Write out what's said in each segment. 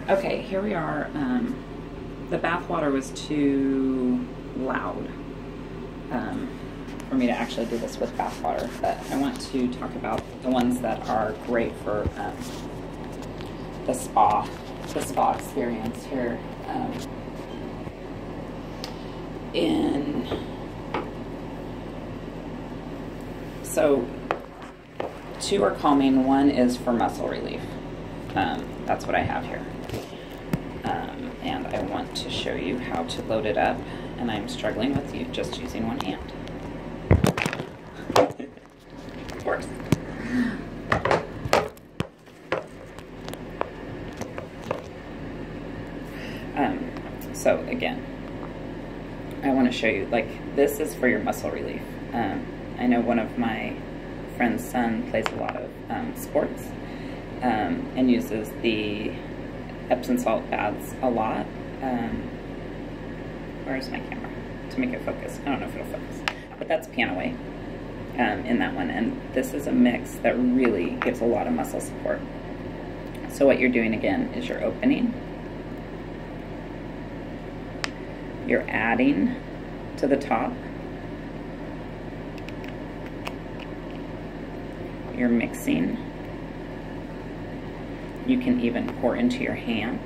Okay, here we are. The bath water was too loud for me to actually do this with bath water, but I want to talk about the ones that are great for the spa experience here. So two are calming, one is for muscle relief. That's what I have here. And I want to show you how to load it up, and I'm struggling with you just using one hand. Of course. So again, I want to show you, like, this is for your muscle relief. I know one of my friend's son plays a lot of sports and uses the Epsom salt baths a lot. Where's my camera? To make it focus. I don't know if it'll focus. But that's piano way in that one. And this is a mix that really gives a lot of muscle support. So what you're doing again is you're opening. You're adding to the top. You're mixing. You can even pour into your hand.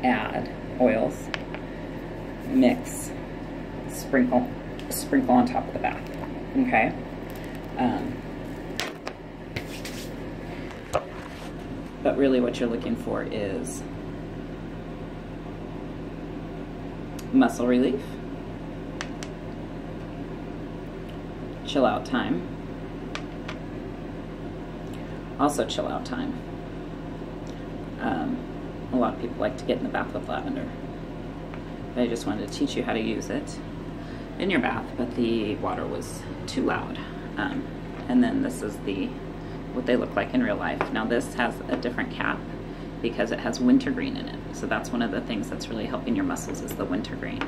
Add oils. Mix. Sprinkle on top of the bath. Okay? But really what you're looking for is muscle relief, chill out time, also chill out time. A lot of people like to get in the bath with lavender, but I just wanted to teach you how to use it in your bath, but the water was too loud. And then this is what they look like in real life. Now this has a different cap because it has wintergreen in it. So that's one of the things that's really helping your muscles is the wintergreen.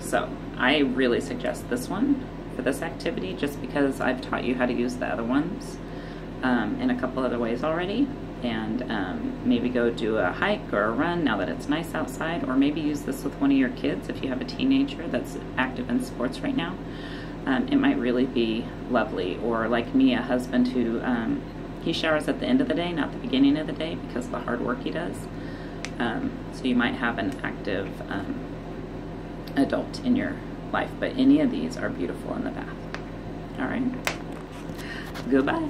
So I really suggest this one for this activity just because I've taught you how to use the other ones in a couple other ways already. And maybe go do a hike or a run now that it's nice outside, or maybe use this with one of your kids if you have a teenager that's active in sports right now. It might really be lovely. Or like me, a husband who he showers at the end of the day, not the beginning of the day, because of the hard work he does. So you might have an active adult in your life, but any of these are beautiful in the bath. All right, goodbye.